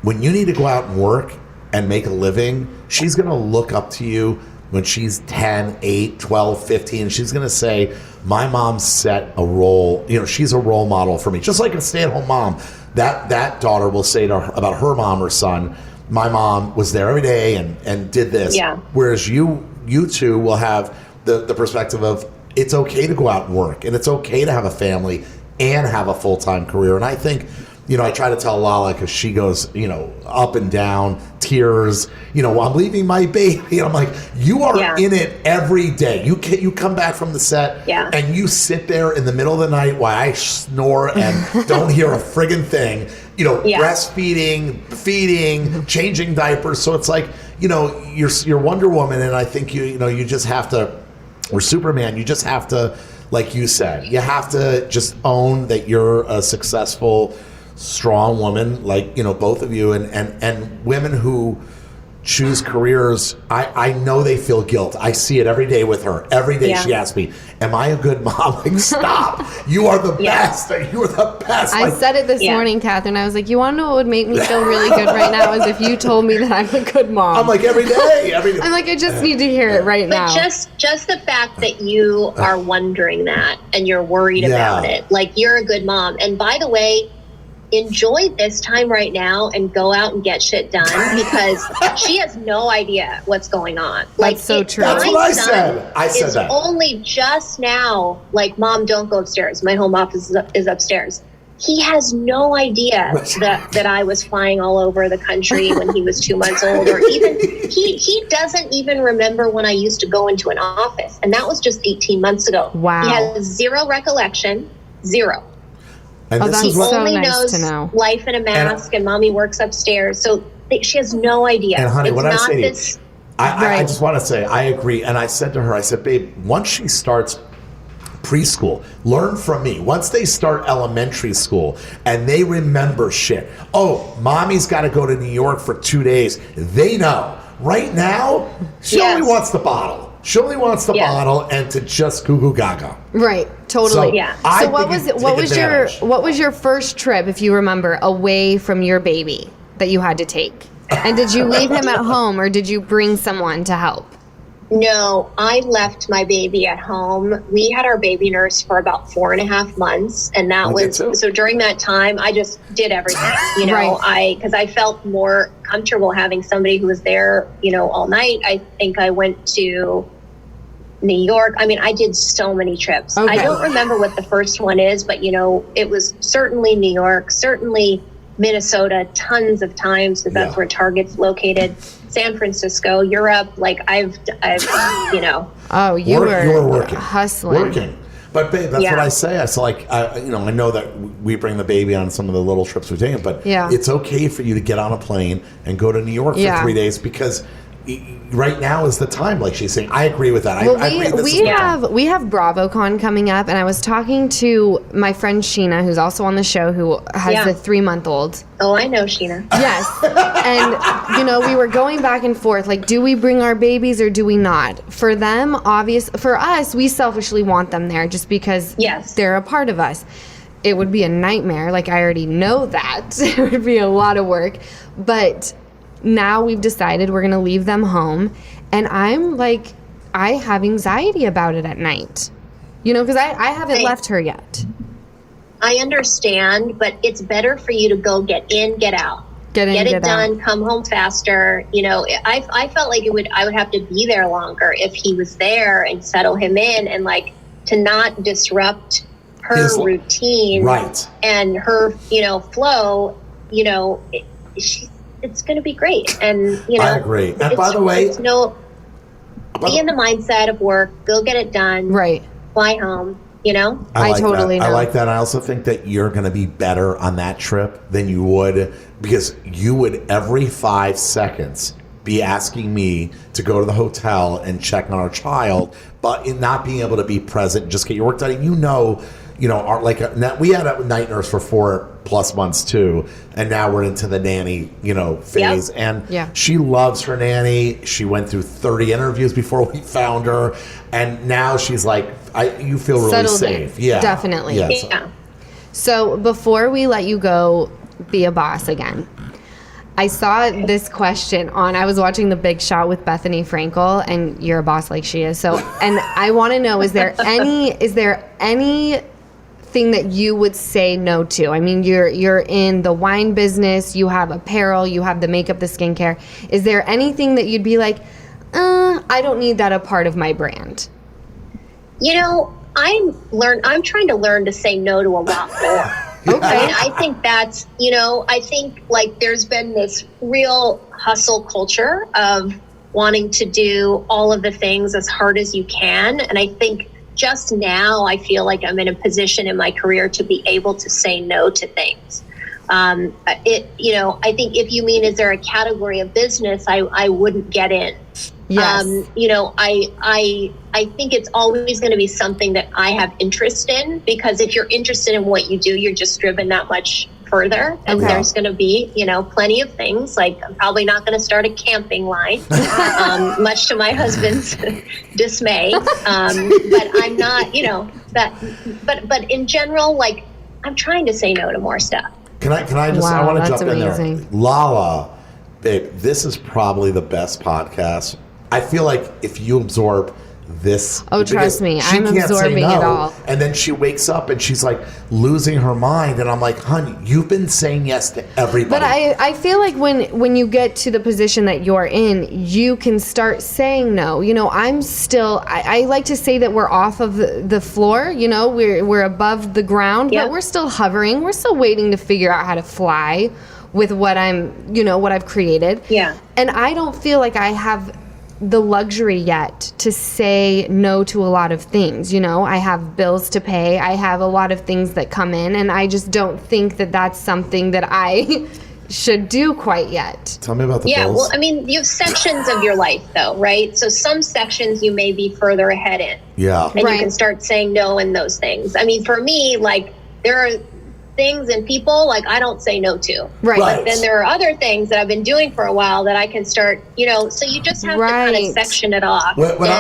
When you need to go out and work and make a living, she's going to look up to you when she's 10, 8, 12, 15. She's going to say, my mom set a role, you know, she's a role model for me. Just like a stay-at-home mom, that daughter will say to her, about her mom or son, my mom was there every day and did this. Yeah. Whereas you two will have the perspective of, it's okay to go out and work, and it's okay to have a family and have a full-time career. And I think, you know, I try to tell Lala, because she goes, you know, up and down, tears, you know, I'm leaving my baby. And I'm like, you are in it every day. You come back from the set and you sit there in the middle of the night while I snore and don't hear a friggin' thing, you know, breastfeeding, feeding, changing diapers. So it's like, you know, you're Wonder Woman, and I think you know, you just have to, or Superman, you just have to, like you said, you have to just own that you're a successful, strong woman, like, you know, both of you, and women who choose careers, I know they feel guilt. I see it every day with her. Every day she asks me, am I a good mom? Like, stop. You are the best. You are the best. I said it this morning, Catherine. I was like, you want to know what would make me feel really good right now is if you told me that I'm a good mom. I'm like, every day. I'm like, I just need to hear it right now. But just the fact that you are wondering that and you're worried about it, like, you're a good mom. And by the way, enjoy this time right now and go out and get shit done, because she has no idea what's going on. Like, that's so true. That's what I said. I said that. Only just now, like, Mom, don't go upstairs. My home office is upstairs. He has no idea that I was flying all over the country when he was 2 months old, or even he doesn't even remember when I used to go into an office, and that was just 18 months ago. Wow. He has zero recollection, zero. And this is what only knows life in a mask, and mommy works upstairs. So she has no idea. And honey, what I say to you, I just want to say, I agree. And I said to her, I said, babe, once she starts preschool, learn from me. Once they start elementary school and they remember shit. Oh, mommy's got to go to New York for 2 days. They know. Right now, she only wants the bottle. She only wants the bottle and to just goo goo gaga. Right. Totally. So, So what was your first trip, if you remember, away from your baby that you had to take? And did you leave him at home or did you bring someone to help? No, I left my baby at home. We had our baby nurse for about 4.5 months. And that so during that time, I just did everything, because I felt more comfortable having somebody who was there, all night. I think I went to New York. I mean, I did so many trips. Okay. I don't remember what the first one is, but it was certainly New York, certainly Minnesota, tons of times because that's where Target's located. San Francisco, Europe, I've Oh, you were working. Hustling. Working. But babe, that's what I say. I know that we bring the baby on some of the little trips we're taking, but it's okay for you to get on a plane and go to New York for 3 days because right now is the time, like she's saying. I agree with that. We have BravoCon coming up, and I was talking to my friend Sheena, who's also on the show, who has a 3-month-old. Oh, I know Sheena. Yes. And, we were going back and forth, like, do we bring our babies or do we not? For them, for us, we selfishly want them there just because they're a part of us. It would be a nightmare. Like, I already know that. It would be a lot of work. But now we've decided we're going to leave them home. And I'm like, I have anxiety about it at night. Because I haven't left her yet. I understand, but it's better for you to go get in, get out. Get it done, come home faster. I felt like I would have to be there longer if he was there and settle him in and to not disrupt her routine and her, flow. It's going to be great. And, I agree. And by the way, be in the mindset of work, go get it done. Right. Fly home, I totally know. I like that. I also think that you're going to be better on that trip than you would, because you would every 5 seconds be asking me to go to the hotel and check on our child, but in not being able to be present and just get your work done. And we had a night nurse for 4+ months too, and now we're into the nanny, phase. And she loves her nanny. She went through 30 interviews before we found her, and now she's like, you feel really settled safe. In. Yeah, definitely. Yeah. So before we let you go, be a boss again. I saw this question I was watching The Big Shot with Bethany Frankel, and you're a boss like she is. So, and I want to know, is there any thing that you would say no to? I mean, you're in the wine business, you have apparel, you have the makeup, the skincare. Is there anything that you'd be like, I don't need that a part of my brand? I'm trying to learn to say no to a lot more. Okay. I think that's, I think there's been this real hustle culture of wanting to do all of the things as hard as you can. And I think just now I feel like I'm in a position in my career to be able to say no to things. I think if you mean, is there a category of business I wouldn't get in? Yes. I think it's always going to be something that I have interest in, because if you're interested in what you do, you're just driven that much further. And there's going to be, plenty of things. Like, I'm probably not going to start a camping line, much to my husband's dismay. But I'm not, but in general, I'm trying to say no to more stuff. Can I just, I want to jump in there. Lala, babe, this is probably the best podcast. I feel like if you absorb this, trust me, I'm absorbing it all. And then she wakes up and she's like losing her mind, and I'm like, honey, you've been saying yes to everybody. But I feel like when you get to the position that you're in, you can start saying no. I'm still, I like to say that we're off of the floor, we're above the ground, but we're still hovering. We're still waiting to figure out how to fly with what what I've created. Yeah. And I don't feel like I have the luxury yet to say no to a lot of things. I have bills to pay. I have a lot of things that come in, and I just don't think that that's something that I should do quite yet. Tell me about the bills. Yeah, well, I mean, you have sections of your life, though, right? So some sections you may be further ahead in. Yeah. And you can start saying no in those things. I mean, for me, there things and people, like, I don't say no to. Right. But then there are other things that I've been doing for a while that I can start, so you just have to kind of section it off when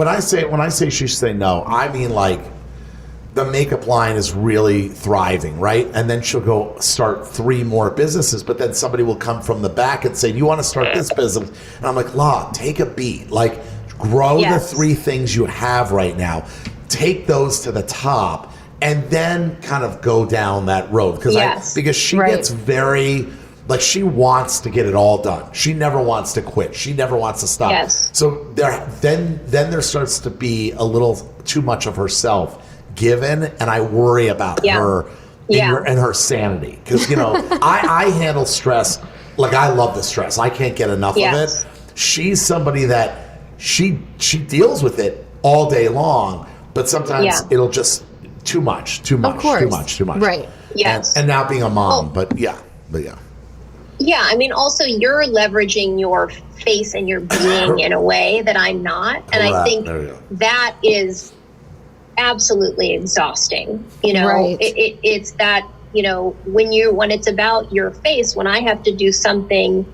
I say she should say no, I mean, like, the makeup line is really thriving, right? And then she'll go start 3 more businesses, but then somebody will come from the back and say, do you want to start this business? And I'm like, La, take a beat. Like, grow the 3 things you have right now. Take those to the top and then kind of go down that road. Because she gets very, like, she wants to get it all done. She never wants to quit. She never wants to stop. Yes. So then there starts to be a little too much of herself given, and I worry about her and her sanity. Because, I handle stress. Like, I love the stress. I can't get enough of it. She's somebody that she deals with it all day long, but sometimes it'll just too much. Of course. Too much. Right. Yes. And now being a mom, but yeah. Yeah, I mean, also you're leveraging your face and your being in a way that I'm not. And I think that is absolutely exhausting. Right. It's that, when it's about your face, when I have to do something,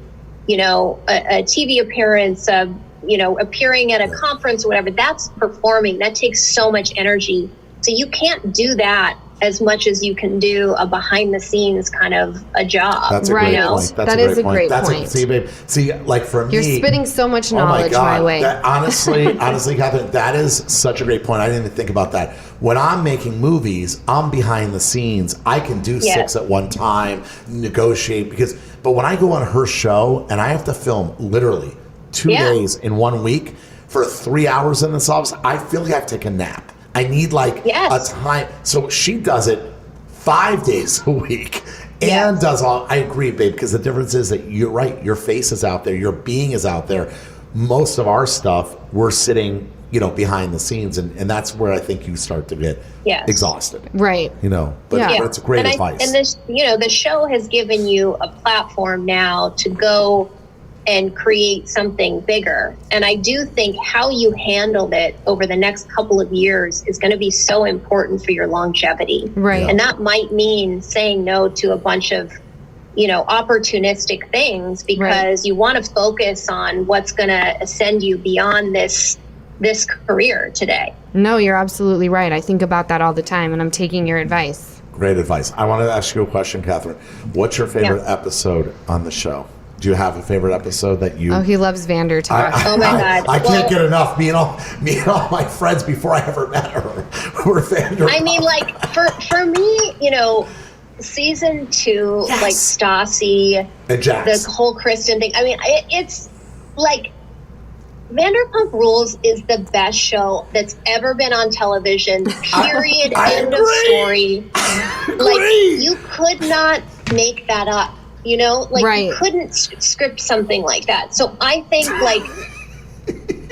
a TV appearance, appearing at a conference or whatever, that's performing. That takes so much energy. So you can't do that as much as you can do a behind the scenes kind of a job. That's a great point. That is a great point. See, babe. See, like, for me, you're spitting so much knowledge my way. Honestly, Catherine, that is such a great point. I didn't even think about that. When I'm making movies, I'm behind the scenes. I can do 6 at one time, negotiate, but when I go on her show and I have to film literally 2 days in 1 week for 3 hours in this office, I feel like I have to take a nap. I need a time. So she does it 5 days a week and does all. I agree, babe, because the difference is that you're right. Your face is out there. Your being is out there. Most of our stuff, we're sitting, behind the scenes. And that's where I think you start to get exhausted. Right. But it's great advice. And this, the show has given you a platform now to go and create something bigger. And I do think how you handled it over the next couple of years is going to be so important for your longevity. Right. And that might mean saying no to a bunch of, opportunistic things because you want to focus on what's going to ascend you beyond this career today. No, you're absolutely right. I think about that all the time, and I'm taking your advice. Great advice. I want to ask you a question, Catherine. What's your favorite episode on the show? Do you have a favorite episode that you... Oh, he loves Vander talk. Oh, my God. I can't get enough. Me and all my friends before I ever met her were Vander. I mean, like, for me, season 2, like Stassi, and Jax. the whole Kristen thing. I mean, it's like Vanderpump Rules is the best show that's ever been on television. Period. End of story. Like, you could not make that up. You couldn't script something like that. So I think, like,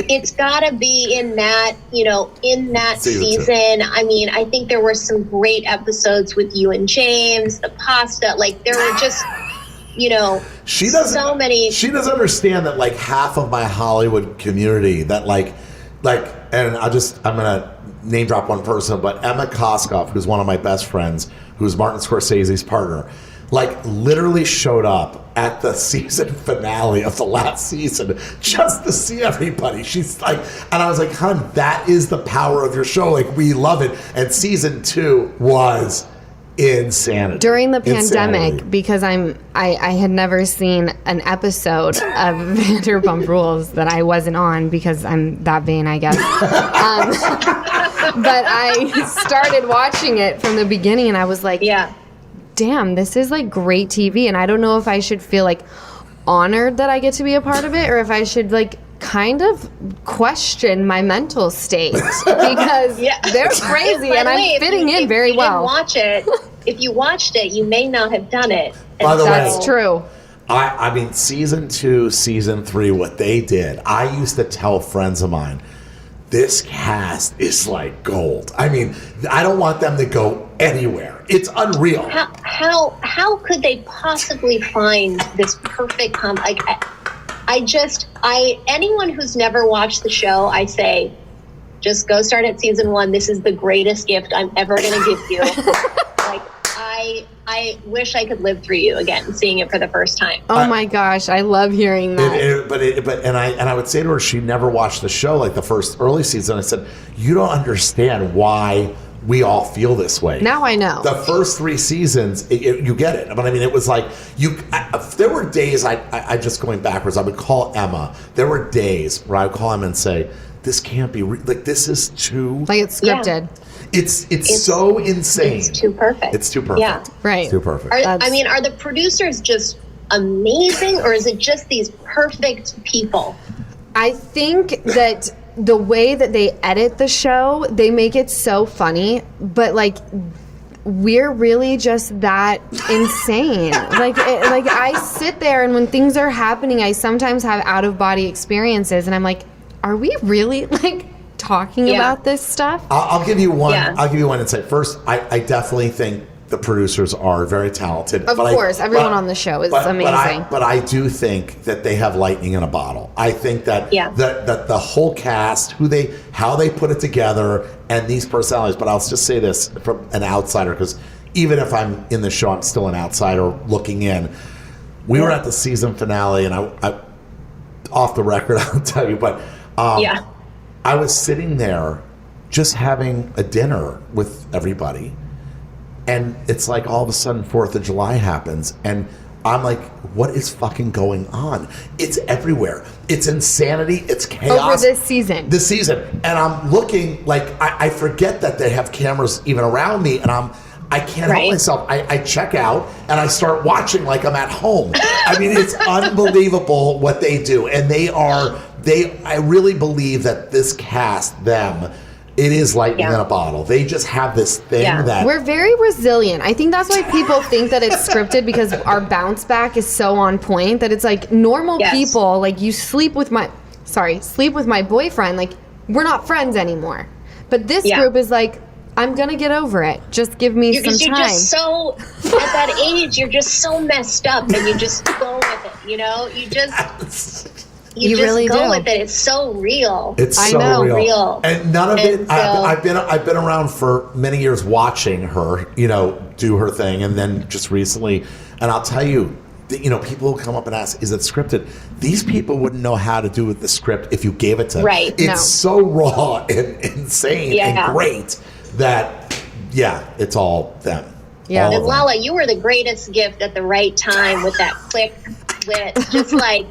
it's got to be in that, in that season. I mean, I think there were some great episodes with you and James, the pasta. Like, there were just, so many. She doesn't understand that, like, half of my Hollywood community that, and I'm going to name drop one person, but Emma Koskoff, who's one of my best friends, who's Martin Scorsese's partner, literally showed up at the season finale of the last season just to see everybody. She's like, and I was like, hon, that is the power of your show. Like, we love it. And season 2 was insanity. During the pandemic, because I had never seen an episode of Vanderpump Rules that I wasn't on because I'm that vain, I guess. But I started watching it from the beginning and I was like, damn, this is like great TV. And I don't know if I should feel like honored that I get to be a part of it or if I should like kind of question my mental state because they're crazy and I'm fitting in very well. If you watched it, you may not have done it. By the way, that's true. I mean, season 2, season 3, what they did, I used to tell friends of mine, this cast is like gold. I mean, I don't want them to go anywhere. It's unreal. How could they possibly find this perfect anyone who's never watched the show, I say, just go start at season 1. This is the greatest gift I'm ever going to give you. Like, I wish I could live through you again, seeing it for the first time. Oh my gosh, I love hearing that. I would say to her, she never watched the show, like the first early season. I said, you don't understand why we all feel this way. Now I know. The first 3 seasons, you get it. But I mean, it was like, there were days, I just going backwards, I would call Emma. There were days where I would call Emma and say, this can't be, like, this is too... Like it's scripted. Yeah. It's so insane. It's too perfect. It's too perfect. Yeah. Right. It's too perfect. Are the producers just amazing, or is it just these perfect people? I think that the way that they edit the show, they make it so funny, but like we're really just that insane. Like I sit there, and when things are happening, I sometimes have out of body experiences, and I'm like, are we really like talking about this stuff? I'll give you one. Yeah. I'll give you one insight. First, I definitely think the producers are very talented. Of course, everyone on the show is amazing. But I do think that they have lightning in a bottle. I think that that the whole cast, how they put it together, and these personalities. But I'll just say this from an outsider, because even if I'm in the show, I'm still an outsider looking in. We were at the season finale, and I off the record, I'll tell you, but I was sitting there just having a dinner with everybody. And it's like all of a sudden 4th of July happens. And I'm like, what is fucking going on? It's everywhere. It's insanity. It's chaos. Over this season. And I'm looking like, I forget that they have cameras even around me. And I can't help myself. I check out and I start watching like I'm at home. I mean, it's unbelievable what they do. And I really believe that this cast, it is lightning in a bottle. They just have this thing that... We're very resilient. I think that's why people think that it's scripted, because our bounce back is so on point that it's like normal people, like you sleep with my boyfriend, like we're not friends anymore. But this group is like, I'm going to get over it. Just give me some time. You're just so, at that age, you're just so messed up, and you just go with it, you know? You just... You just really go do. with it. It's so real. It's so real. And none of it. So, I've been around for many years watching her, do her thing, and then just recently. And I'll tell you, people will come up and ask, "Is it scripted?" These people wouldn't know how to do with the script if you gave it to them. Right. It's so raw and insane and great that it's all them. Yeah. And Lala, you were the greatest gift at the right time with that quick wit, just like.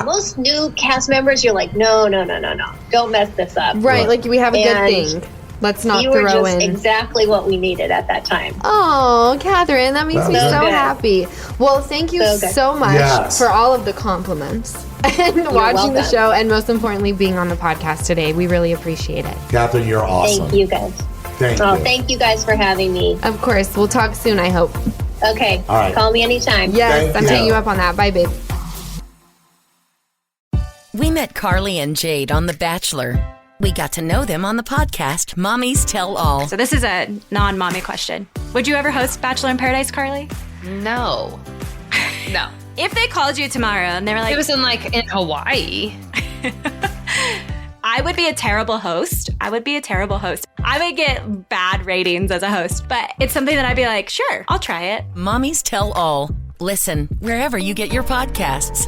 Most new cast members, you're like, no, don't mess this up. Right, like we have a good thing. Let's not throw in. You were just exactly what we needed at that time. Oh, Catherine, that makes me so happy. Well, thank you so much for all of the compliments and watching the show, and most importantly, being on the podcast today. We really appreciate it. Catherine, you're awesome. Thank you, guys. Thank you guys for having me. Of course. We'll talk soon, I hope. Okay. All right. Call me anytime. Yes, I'm taking you up on that. Bye, babe. We met Carly and Jade on The Bachelor. We got to know them on the podcast, Mommies Tell All. So this is a non-mommy question. Would you ever host Bachelor in Paradise, Carly? No. If they called you tomorrow and they were like... It was in Hawaii. I would be a terrible host. I would get bad ratings as a host, but it's something that I'd be like, sure, I'll try it. Mommies Tell All. Listen wherever you get your podcasts.